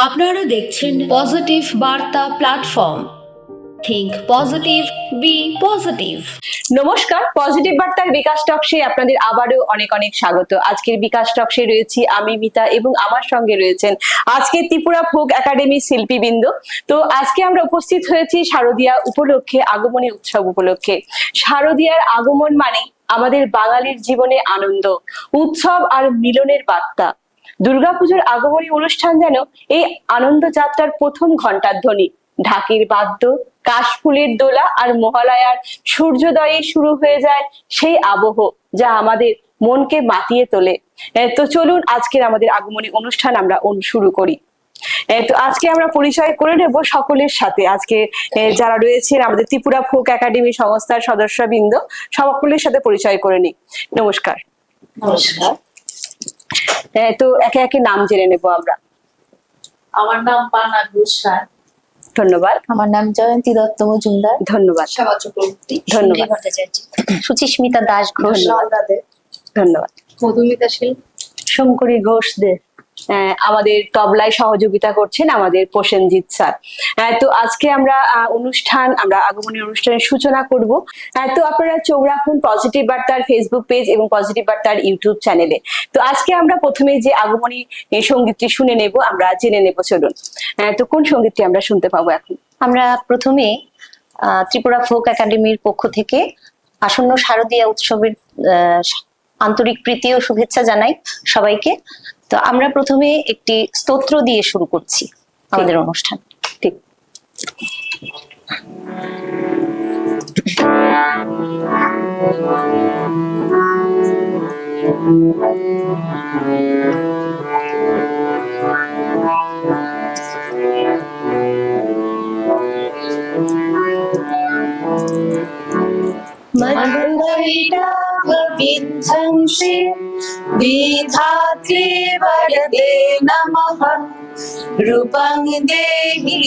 আপনারা দেখছেন পজিটিভ বার্তা platform. Think positive, be positive. নমস্কার, পজিটিভ বার্তার বিকাশ টকশে আপনাদের আবারও অনেক অনেক স্বাগত। আজকের বিকাশ টকশে রয়েছি আমি মিতা এবং আমার সঙ্গে রয়েছেন আজকে ত্রিপুরা ফোক একাডেমি শিল্পীবৃন্দ। তো আজকে আমরা উপস্থিত হয়েছি শারদীয়া উপলক্ষে, আগমনী উৎসব উপলক্ষে। শারদীয়ার আগমন মানে আমাদের বাঙালির জীবনে আনন্দ, উৎসব আর মিলনের বার্তা। দুর্গাপুজোর আগমনী অনুষ্ঠান যেন এই আনন্দ যাত্রার প্রথম ঘন্টার ধ্বনি। ঢাকির বাদ্য, কাশফুলের দোলা আর মহালয়ার সূর্যোদয়ে শুরু হয়ে যায় সেই আবহ যা আমাদের মনকে মাতিয়ে তোলে। তো চলুন আজকের আমাদের আগমনী অনুষ্ঠান আমরা শুরু করি। তো আজকে আমরা পরিচয় করে নেব সকলের সাথে। আজকে যারা রয়েছেন আমাদের ত্রিপুরা ফোক একাডেমি সংস্থার সদস্যবৃন্দ, সকলের সাথে পরিচয় করে নিই। নমস্কার। নমস্কার। তো একে একে নাম জেনে নেব আমরা। আমার নাম পানা ঘোষ রায়। ধন্যবাদ। আমার নাম জয়ন্তী দত্ত মজুমদার। ধন্যবাদ। সেবা চক্রবর্তী। ধন্যবাদ। ভট্টাচার্য। সুচিস্মিতা দাস ঘোষ। ধন্যবাদ। মধুমিতা শীল। শঙ্করী ঘোষ দে। আমাদের তবলায় সহযোগিতা করছেন আমাদের প্রসেনজিৎ স্যার। তো আজকে আমরা আগমনী অনুষ্ঠানের সূচনা করব। তো আপনারা চোখ রাখুন পজিটিভ বার্তার ফেসবুক পেজ এবং পজিটিভ বার্তার ইউটিউব চ্যানেলে। তো আজকে আমরা প্রথমে যে আগমনী সঙ্গীতটি শুনে নেব, আমরা জেনে নেব। চলুন, তো কোন সঙ্গীতটি আমরা শুনতে পাবো এখন? আমরা প্রথমে ত্রিপুরা ফোক একাডেমির পক্ষ থেকে আসন্ন শারদীয়া উৎসবের আন্তরিক প্রীতি ও শুভেচ্ছা জানাই সবাইকে। তো আমরা প্রথমে একটি স্তোত্র দিয়ে শুরু করছি আমাদের অনুষ্ঠান। ঠিক। विध्वंसि विधात्रे वरदे नमः। रूपं देहि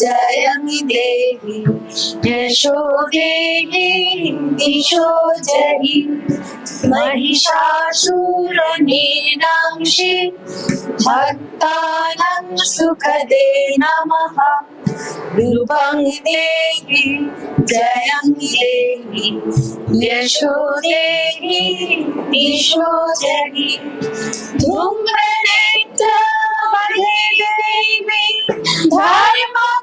जयं देहि यशो देहि दिशो जहि। महिषासुरनिनांसि भक्तानां सुखदे नमः। रूपं देहि जयं देहि यशो देहि दिशो जहि। धूम्रनेत्र वरदे देवी धर्मकामार्थदायिनी।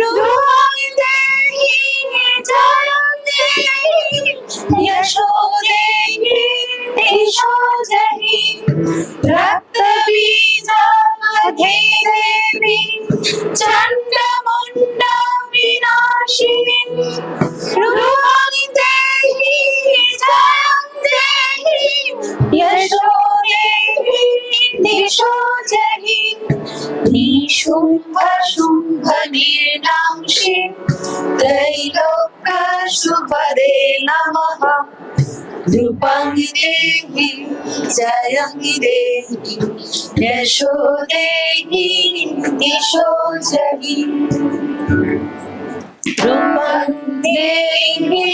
रूपं देहि जयं देहि यशो देहि दिशो जहि। रक्तबीजावधे देवी चण्डमुण्ड विनाशिनी। रूपं देहि जयं देहि यशो देहि दिशो जहि। निशुम्भ शुम्भ निर्नांसि त्रैलोक्यशुभदे नमः। रूपं देहि जयं देहि यशो देहि दिशो जहि। रूपं देहि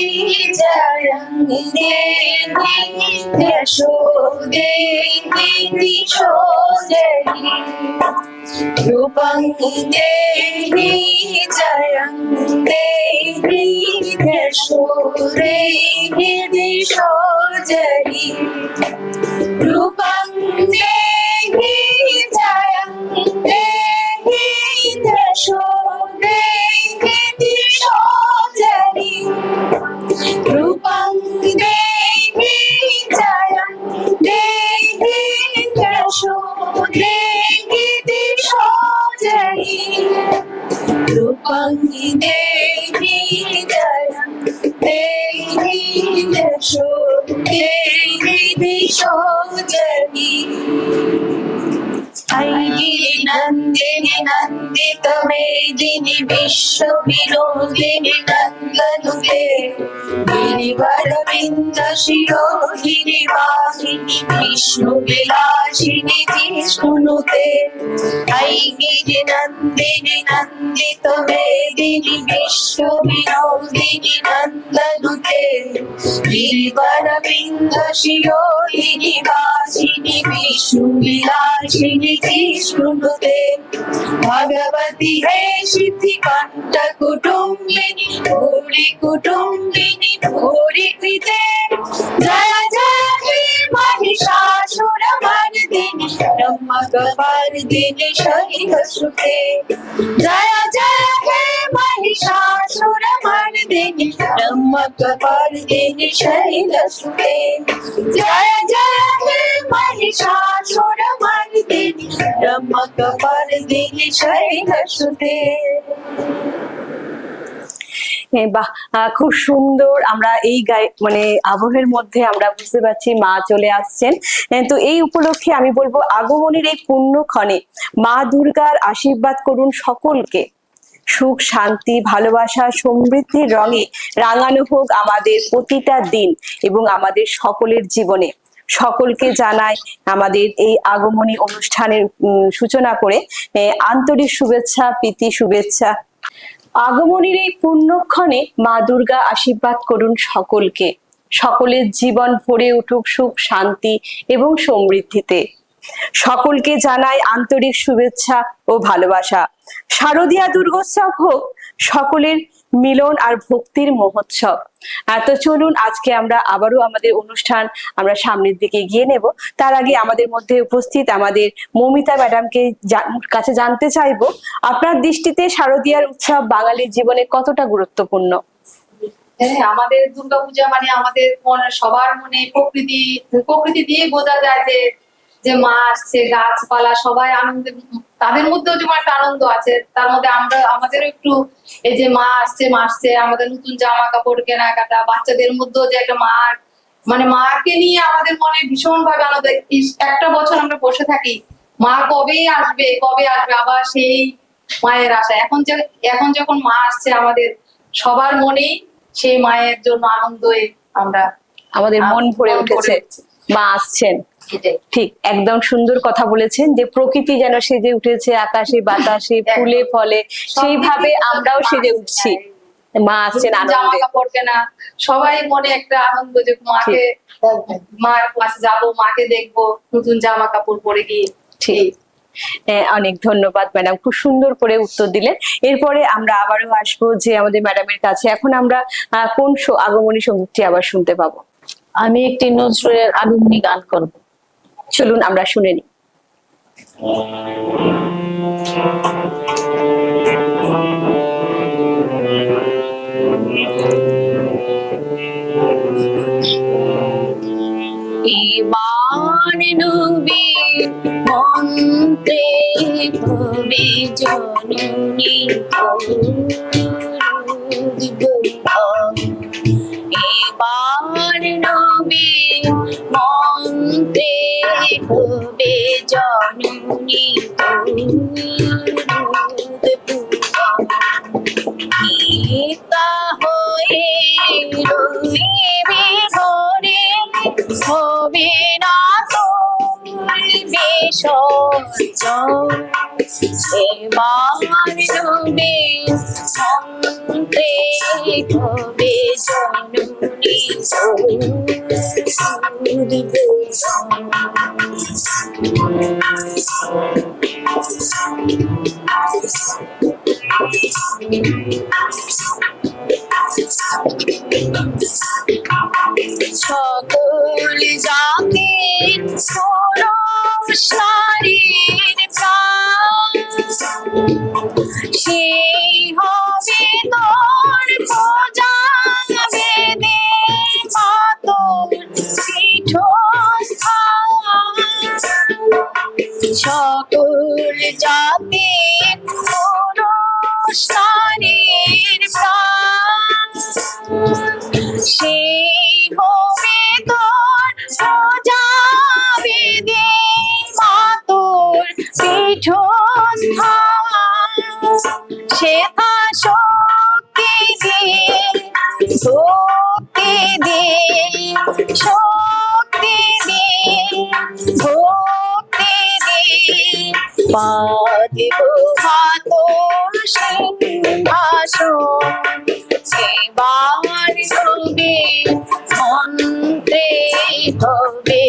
जयं देहि यशो देहि दिशो जहि। रूपं देहि जयं देहि यशो देहि दिशो जहि। रूपं देहि जयं देहि यशो देहि दिशो जहि। रूपं देहि जयं देहि यशो देहि दिशो जहि। रूपं देहि जयं देहि यशो देहि दिशो जहि। ऐगिरि नन्दिनि नन्दित मेदिनि विश्व विनोदिनि नन्दनुते। गिरिवरविन्द शिरोधिनि वाहिनि विष्णु विलासिनि विष्णुनुते ऐगिरि नन्दिनि नन्दित मेदिनि विश्वविनोदिनि नन्दनुते गिरिवरविन्द शिरोदिनि वासिनि विष्णुविलासिनि विष्णुनुते भगवति हे सिद्धिकण्ठ कुटुम्बिनि भूरि कुटुम्बिनि भूरि कृते जय जय हे महिषासुरमर्दिनि ब्रह्मकपर्दिनि शैलसुते जय जय हे महिषासुरमर्दिनि ब्रह्मकपर्दिनि शैलसुते जय जय हे महिषासुरमर्दिनि ब्रह्मकपर्दिनि शैलसुते। বাহ, খুব সুন্দর। আমরা এই মানে আবহের মধ্যে আমরা বুঝতে পারছি মা চলে আসছেন। তো এই উপলক্ষে আমি বলবো আগমনের এই পুণ্যক্ষণে মা দুর্গার আশীর্বাদ করুন সকলকে। সুখ শান্তি ভালোবাসা সমৃদ্ধির রঙে রাঙানো হোক আমাদের প্রতিটা দিন এবং আমাদের সকলের জীবনে। সকলকে জানাই আমাদের এই আগমনী অনুষ্ঠানের সূচনা করে আন্তরিক শুভেচ্ছা, প্রীতি শুভেচ্ছা। আগমনীর এই পুণ্যক্ষণে মা দুর্গা আশীর্বাদ করুন সকলকে। সকলের জীবন ভরে উঠুক সুখ শান্তি এবং সমৃদ্ধিতে। সকলকে জানাই আন্তরিক শুভেচ্ছা ও ভালোবাসা। শারদীয়া দুর্গোৎসব হোক সকলের মিলন আর ভক্তির মহোৎসব। তো চলুন আজকে আমরা আবারও আমাদের অনুষ্ঠান আমরা সামনের দিকে এগিয়ে নেব। তার আগে আমাদের মধ্যে উপস্থিত আমাদের মৌমিতা ম্যাডামকে কাছে জানতে চাইবো, আপনার দৃষ্টিতে শারদীয়ার উৎসব বাঙালির জীবনে কতটা গুরুত্বপূর্ণ? আমাদের দুর্গাপূজা মানে আমাদের সবার মনে প্রকৃতি দিয়ে বোঝা যায় যে মা আসছে, গাছপালা সবাই আনন্দে, তাদের মধ্যেও যেমন একটা আনন্দ আছে, তার মধ্যে আমাদেরও একটু এই যে মা আসছে আমাদের নতুন জামা কাপড় কেনাকাটা, বাচ্চাদের মধ্যেও যে একটা মানে মাকে নিয়ে আমাদের মনে ভীষণ ভাবে আনন্দ। একটা বছর আমরা বসে থাকি মা কবে আসবে আবার সেই মায়ের আশা। এখন যখন মা আসছে আমাদের সবার মনেই সেই মায়ের জন্য আনন্দে আমাদের মন ভরে উঠেছে, মা আসছেন। ঠিক একদম সুন্দর কথা বলেছেন যে প্রকৃতি যেন সেজে উঠেছে আকাশে বাতাসে ফুলে ফলে, সেইভাবে আমরাও সেজে উঠছি। মা আসছেন আনন্দে, জামা কাপড় কেনা, সবাই মনে একটা আনন্দ যে মার কাছে যাবো, মাকে দেখবো নতুন জামা কাপড় পরে গিয়ে। ঠিক, অনেক ধন্যবাদ ম্যাডাম, খুব সুন্দর করে উত্তর দিলেন। এরপরে আমরা আবারও আসবো যে আমাদের ম্যাডামের কাছে। এখন আমরা কোন আগমনী সঙ্গীতটি আবার শুনতে পাবো? আমি একটি নজরুলের আগমনী গান করব। চলুন আমরা শুনে নিই। এবার নবীর মন্ত্রে ভবে জননী এবার নবীর মন্ত্রে ভবে জননী গীতা হয়ে রইবে ঘরে হবে না তোর বিসর্জন এবার নবে মন্ত্রে হবে জননী সকল জাতির ষোড়শ নারীর প্রাণ সেই হবে তোর পূজা বেদে মাতর পীঠস্থান সকল জাতির ষোড়শ নারীর প্রাণ সেই হবে তোর পূজা বেদে মাতর পীঠস্থান সেথা শক্তি দিয়ে ভক্তি দিয়ে শক্তি দিয়ে ভক্তি দিয়ে বাঁধব হাত সিংহাসন, এবার হবে মন্ত্রে হবে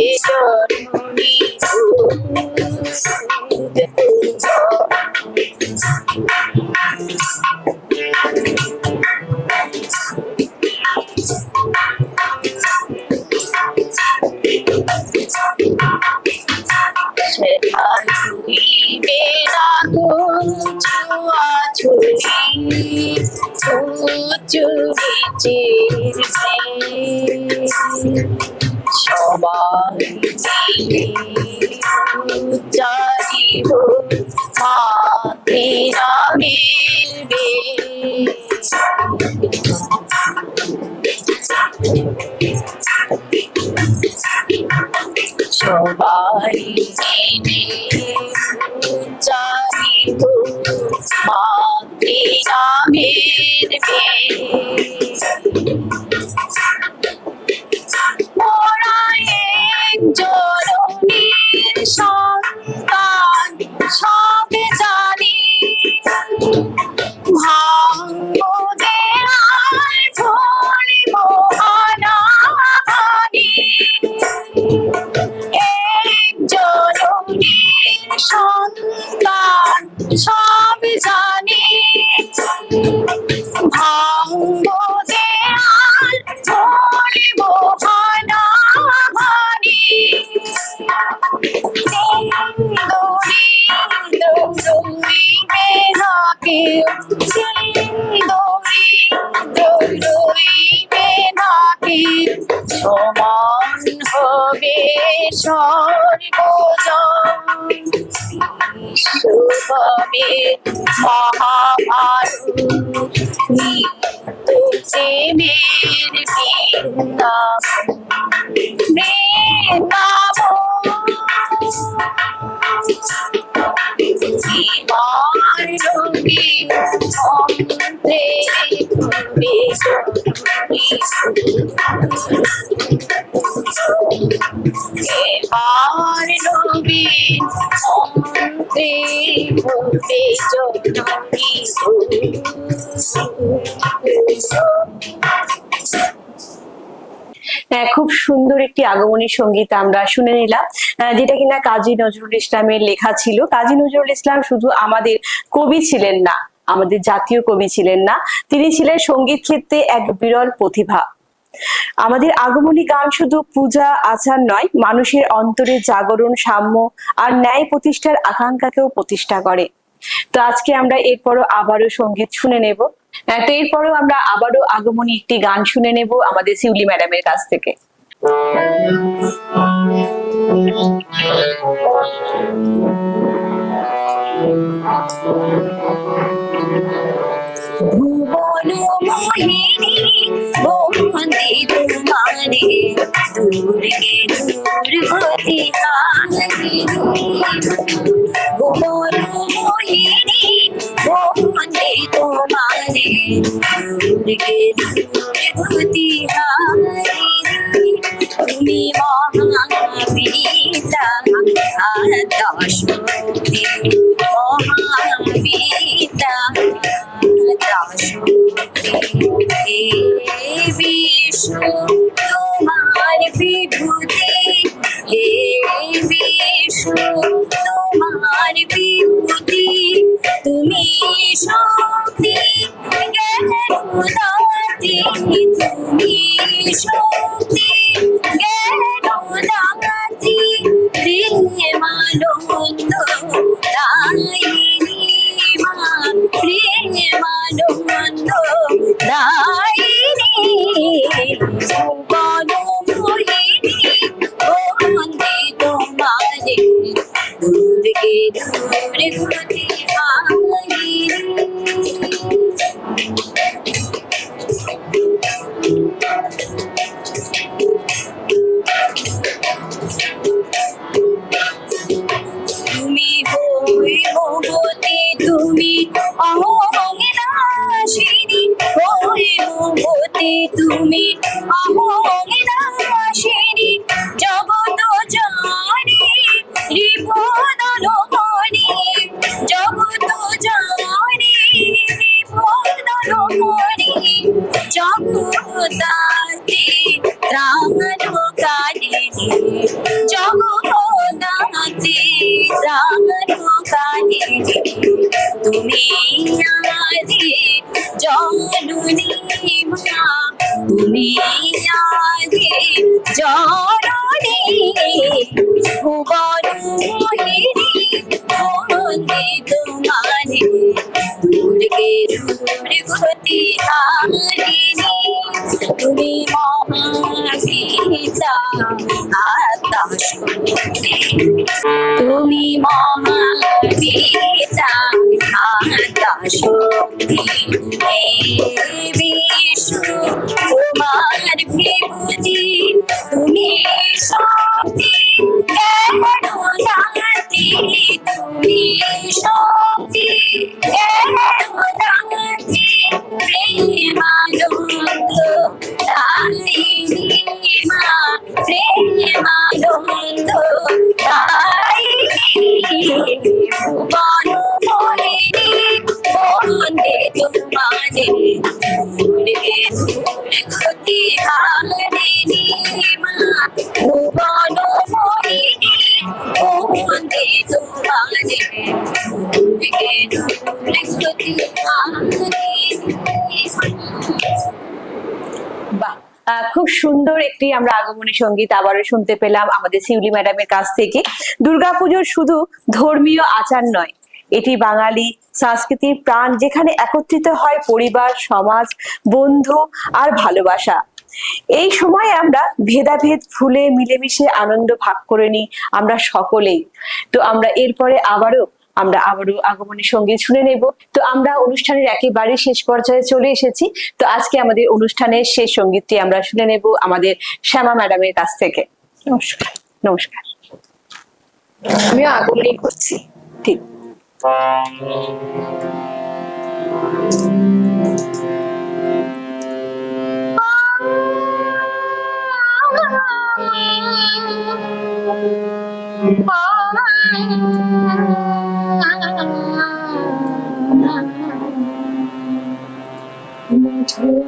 জননী সবাই চারিব মাতেরা মিলবে, সবাই চারিব মাতেরা মিলবে। ওরা জননীর সন্তান সব জানি, ভাঙ্গ দেয়াল ভুলিব হানাহানি। এক জননীর সন্তান সব জানি, ভাঙ্গ দেয়াল ভুলিব হানাহানি। দৌড়ি দৌড়িবে না কেউ, দৌড়ি দৌড়িবে না কেউ, সমান হবে সর্বজন। হবে মহাভারত প্রেমের খুব সুন্দর একটি আগমনী সঙ্গীত আমরা শুনে নিলাম, যেটা কিনা কাজী নজরুল ইসলামের লেখা ছিল। কাজী নজরুল ইসলাম শুধু আমাদের কবি ছিলেন না, আমাদের জাতীয় কবি ছিলেন না, তিনি ছিলেন সঙ্গীত ক্ষেত্রে এক বিরল প্রতিভা। আমাদের আগমনী গান শুধু পূজা আচার নয়, মানুষের অন্তরে জাগরণ, সাম্য আর ন্যায় প্রতিষ্ঠার আকাঙ্ক্ষাকেও প্রতিষ্ঠা করে। তো আজকে আমরা এরপরও আবারও সঙ্গীত শুনে নেব। তো এরপরও আমরা আবারও আগমনী একটি গান শুনে নেব আমাদের শিউলি ম্যাডামের কাছ থেকে। ভুবন মোহিনী বন্দে তোমারে, দুর্গে দুর্গতি হারিণী। ভুবন মোহিনী বন্দে তোমারে, দুর্গে দুর্গতি হারিণী। তুমি মহাবিদ্যা দশমী, মহাবিদ্যা দশমী। বিষ্ণু তোমার বিভূতি, হে বিষ্ণু তোমার বিভূতি। তুমি শক্তি জ্ঞানদাত্রী, তুমি শক্তি জ্ঞানদাত্রী। প্রেমানন্দ দায়িনী মা, প্রেমানন্দ দায়িনী। ভুবন মোহিনী বন্দে তোমারে, দুর্গে দুর্গতি হারিণী। তুমি হৈমবতী, তুমি অহংনাশিনী, হৈমবতী তুমি অহংনাশিনী। জগত জানি রিপুদলমণি, তুমি আদি জননী মা, তুমি আদি জননী ভুবন মোহিনী বন্দে তোমারে দুর্গে দুর্গতি হারিণী তুমি মহাপিতা আত্মা শক্তি তুমি মহাপিতা আত্মা শক্তি হে বিষ্ণু তোমার বিভূতি তুমি শক্তি কেন দাতি তুমি শক্তি কেন দাতি প্রেমানন্দ দায়িনী মা প্রেমানন্দ দায়িনী ভুবন মোহিনী বন্দে তোমারে দুর্গে দুর্গতি হারিণী মা ভুবন মোহিনী বন্দে তোমারে দুর্গে দুর্গতি হারিণী। বাহ, খুব সুন্দর একটি আমরা আগমনী সঙ্গীত আবারও শুনতে পেলাম আমাদের শিউলি ম্যাডামের কাছ থেকে। দুর্গাপুজোর শুধু ধর্মীয় আচার নয়, এটি বাঙালি সংস্কৃতির প্রাণ, যেখানে একত্রিত হয় পরিবার, সমাজ, বন্ধু আর ভালোবাসা। এই সময় আমরা ভেদাভেদ ভুলে মিলেমিশে আনন্দ ভাগ করে নিই আমরা সকলেই। তো আমরা এরপরে আবারও আগমনী সঙ্গীত শুনে নেব। তো আমরা অনুষ্ঠানের একেবারে শেষ পর্যায়ে চলে এসেছি। তো আজকে আমাদের অনুষ্ঠানের শেষ সঙ্গীতটি আমরা শুনে নেব আমাদের শ্যামা ম্যাডামের কাছ থেকে। নমস্কার, নমস্কার। আমিও আগমনী করছি। ঠিক।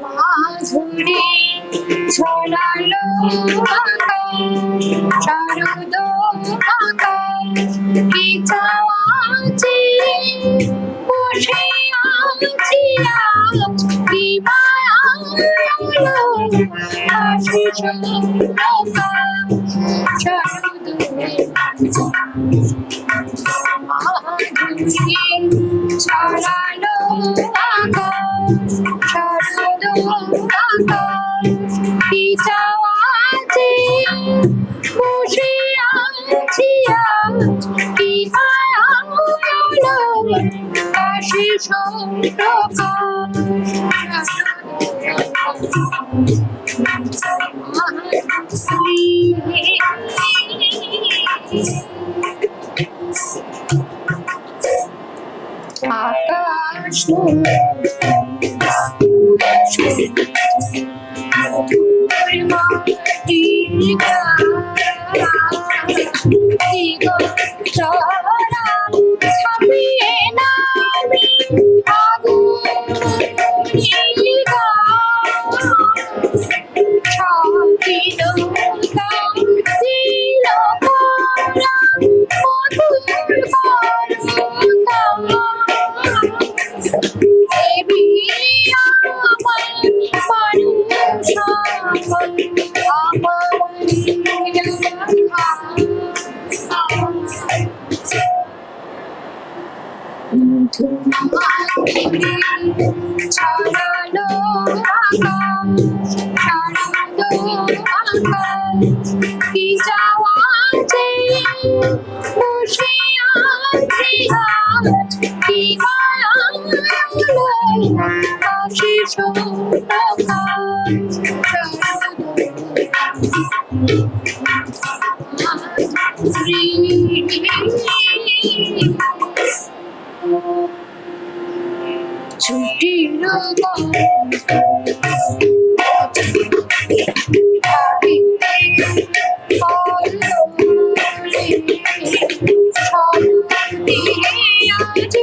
মাধুরী ছড়ালো শারদ কি চাওয়াছি বসে আছি আজ কি মায়া আশিস শারদ মাধুরী ছড়ালো শারদ কি চাওয়াছি বসে আছি আজ কি মায়া আশিস আকাশ ছাপিয়ে নামি আগুন ছাপিল দিল ছড়ালো কি যাওয়াছে বসে আছি আজ কি মায়া আশিস ছুটির আজ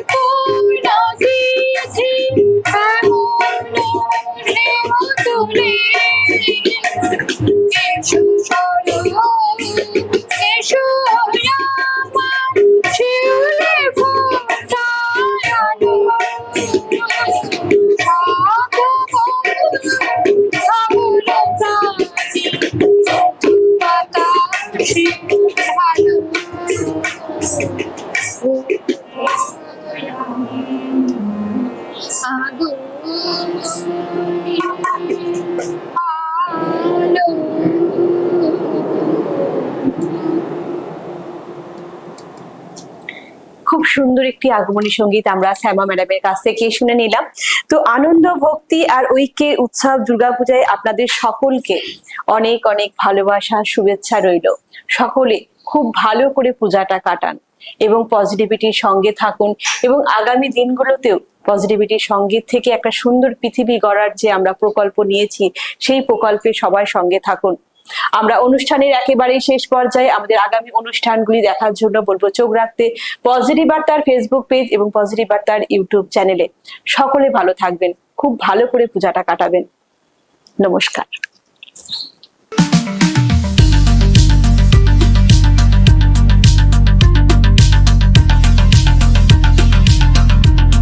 পূর্ণ দিয়েছি তুলে এসো সরো এসো আমার শিউলি ফোটানো খুব সুন্দর একটি আগমনী সঙ্গীত আমরা শ্যামা ম্যাডামের কাছ থেকে শুনে নিলাম। তো আনন্দ, ভক্তি আর ঐক্যের উৎসব দুর্গাপূজায় আপনাদের সকলকে অনেক অনেক ভালোবাসা, শুভেচ্ছা রইল। সকলে খুব ভালো করে পূজাটা কাটান এবং পজিটিভিটির সঙ্গে থাকুন, এবং আগামী দিনগুলোতেও পজিটিভিটির সঙ্গে থেকে একটা সুন্দর পৃথিবী গড়ার যে আমরা প্রকল্প নিয়েছি, সেই প্রকল্পে সবাই সঙ্গে থাকুন। আমরা অনুষ্ঠানের একেবারেই শেষ পর্যায়ে। আমাদের আগামী অনুষ্ঠানগুলি দেখার জন্য বলবো চোখ রাখতে পজিটিভ বার্তার ফেসবুক পেজ এবং পজিটিভ বার্তার ইউটিউব চ্যানেলে। সকলে ভালো থাকবেন, খুব ভালো করে পূজাটা কাটাবেন। নমস্কার।